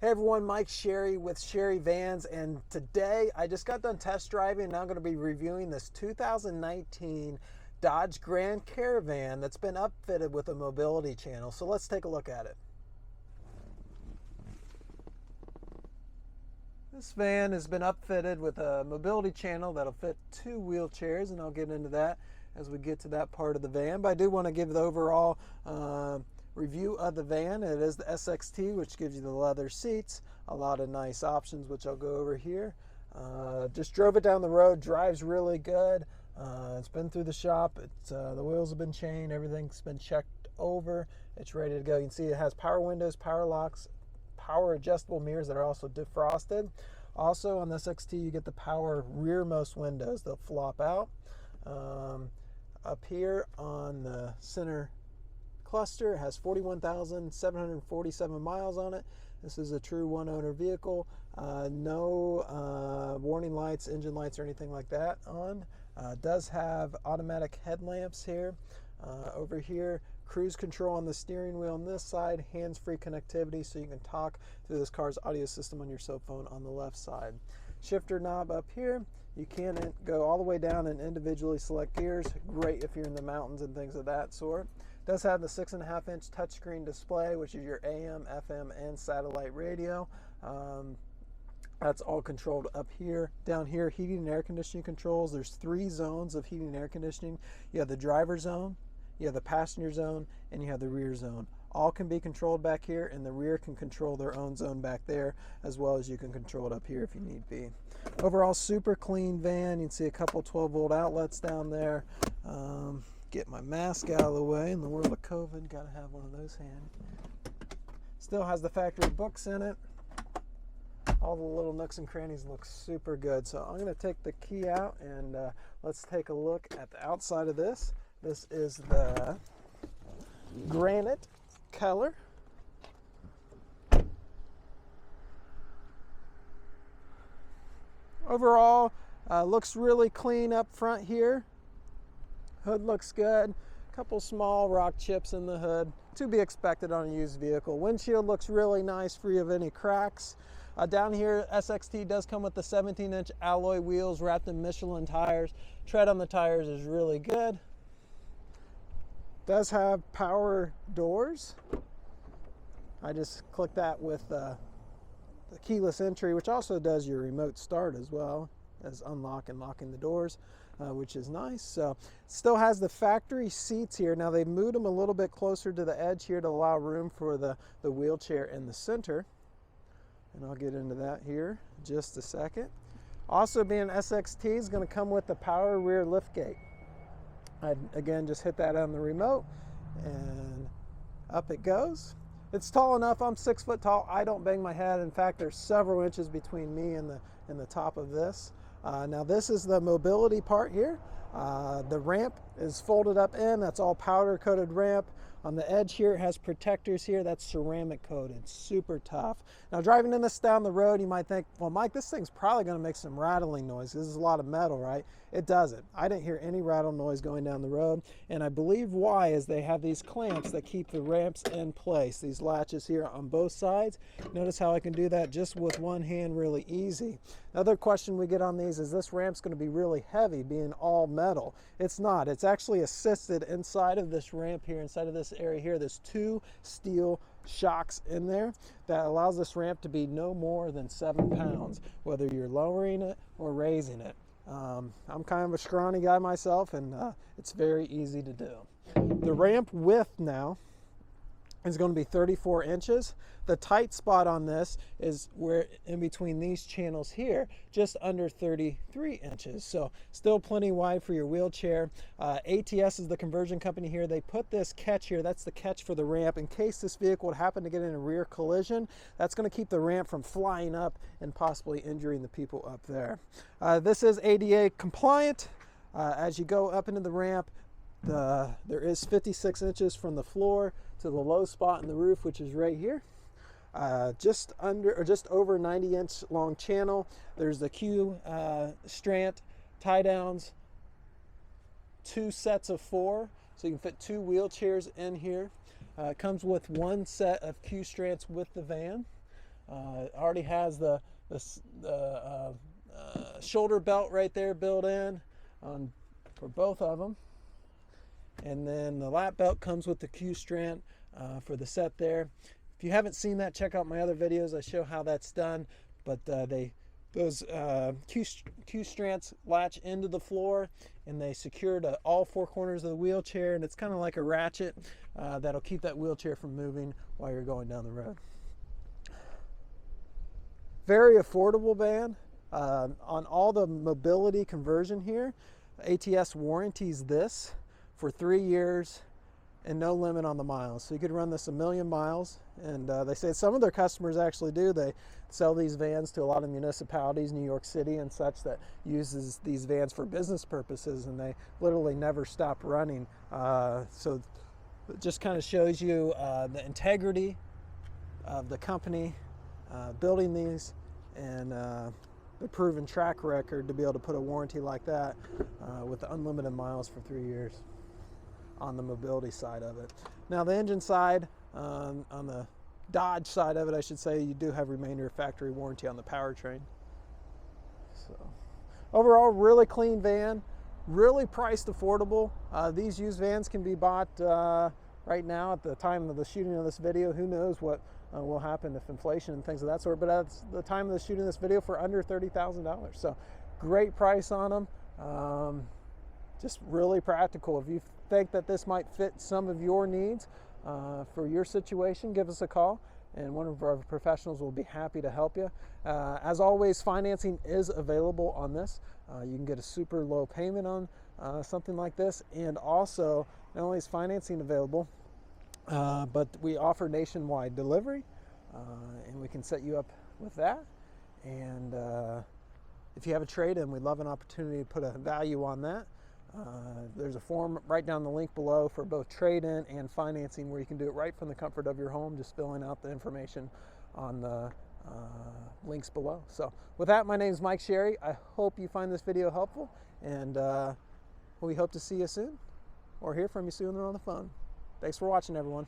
Hey everyone, Mike Sherry with Sherry Vans, and today I just got done test driving and now I'm going to be reviewing this 2019 Dodge Grand Caravan that's been upfitted with a mobility channel. So let's take a look at it. This van has been upfitted with a mobility channel that'll fit 2 wheelchairs, and I'll get into that as we get to that part of the van. But I do want to give the overall review of the van. It is the SXT, which gives you the leather seats, a lot of nice options, which I'll go over here. Just drove it down the road, drives really good. It's been through the shop. The wheels have been chained, everything's been checked over. It's ready to go. You can see it has power windows, power locks, power adjustable mirrors that are also defrosted. Also on the SXT you get the power rearmost windows. They'll flop out. Up here on the center cluster, it has 41,747 miles on it. This is a true one owner vehicle. No warning lights, engine lights, or anything like that on. Does have automatic headlamps here. Over here, cruise control on the steering wheel on this side, hands-free connectivity so you can talk through this car's audio system on your cell phone on the left side. Shifter knob up here. You can go all the way down and individually select gears. Great if you're in the mountains and things of that sort. Does have the 6.5-inch touchscreen display, which is your AM, FM, and satellite radio. That's all controlled up here. Down here, heating and air conditioning controls. There's 3 zones of heating and air conditioning. You have the driver zone, you have the passenger zone, and you have the rear zone. All can be controlled back here, and the rear can control their own zone back there, as well as you can control it up here if you need be. Overall, super clean van. You can see a couple 12-volt outlets down there. Get my mask out of the way. In the world of COVID, gotta have one of those handy. Still has the factory books in it. All the little nooks and crannies look super good. So I'm gonna take the key out and let's take a look at the outside of this. This is the granite color. Overall, looks really clean up front here. Hood looks good. A couple small rock chips in the hood, to be expected on a used vehicle. Windshield looks really nice, free of any cracks. Down here, SXT does come with the 17-inch alloy wheels wrapped in Michelin tires. Tread on the tires is really good. Does have power doors. I just clicked that with the keyless entry, which also does your remote start as well as unlock and locking the doors, which is nice. So still has the factory seats here. Now they've moved them a little bit closer to the edge here to allow room for the wheelchair in the center. And I'll get into that here in just a second. Also, being SXT, is going to come with the power rear liftgate. I again just hit that on the remote and up it goes. It's tall enough. I'm 6 foot tall. I don't bang my head. In fact, there's several inches between me and the top of this. Now this is the mobility part here. The ramp is folded up in. That's all powder coated ramp. On the edge here, it has protectors here. That's ceramic coated, super tough. Now driving in this down the road, you might think, well, Mike, this thing's probably gonna make some rattling noise. This is a lot of metal, right? It doesn't. I didn't hear any rattle noise going down the road. And I believe why is they have these clamps that keep the ramps in place. These latches here on both sides. Notice how I can do that just with one hand really easy. Another question we get on these is this ramp's gonna be really heavy being all metal. It's not. It's actually assisted inside of this ramp here, inside of this area here. There's 2 steel shocks in there that allows this ramp to be no more than 7 pounds, whether you're lowering it or raising it. I'm kind of a scrawny guy myself, and it's very easy to do. The ramp width now is going to be 34 inches. The tight spot on this is where in between these channels here, just under 33 inches. So still plenty wide for your wheelchair. ATS is the conversion company here. They put this catch here, that's the catch for the ramp, in case this vehicle would happen to get in a rear collision. That's going to keep the ramp from flying up and possibly injuring the people up there. This is ADA compliant. As you go up into the ramp, there is 56 inches from the floor to the low spot in the roof, which is right here. Just over 90-inch long channel. There's the Q strand tie downs, 2 sets of 4, so you can fit 2 wheelchairs in here. It comes with 1 set of Q strands with the van. It already has the shoulder belt right there built in for both of them. And then the lap belt comes with the Q strand for the set there. If you haven't seen that, check out my other videos. I show how that's done. But those Q strands latch into the floor, and they secure to all four corners of the wheelchair, and it's kind of like a ratchet that'll keep that wheelchair from moving while you're going down the road. Very affordable van. On all the mobility conversion here, ATS warranties this for 3 years and no limit on the miles. So you could run this 1 million miles. And they say some of their customers actually do. They sell these vans to a lot of municipalities, New York City and such, that uses these vans for business purposes, and they literally never stop running. So it just kind of shows you the integrity of the company building these, and the proven track record to be able to put a warranty like that with unlimited miles for 3 years on the mobility side of it. Now the engine side, on the Dodge side of it, I should say, you do have remainder of factory warranty on the powertrain. So overall, really clean van, really priced affordable. These used vans can be bought right now at the time of the shooting of this video. Who knows what will happen if inflation and things of that sort, but at the time of the shooting of this video, for under $30,000. So great price on them. Just really practical. If you think that this might fit some of your needs for your situation, give us a call, and one of our professionals will be happy to help you. As always, financing is available on this. You can get a super low payment on something like this, and also not only is financing available, but we offer nationwide delivery, and we can set you up with that. And if you have a trade-in, we'd love an opportunity to put a value on that. There's a form right down the link below for both trade-in and financing, where you can do it right from the comfort of your home, just filling out the information on the links below. So with that, my name is Mike Sherry. I hope you find this video helpful, and we hope to see you soon or hear from you soon on the phone. Thanks for watching, everyone.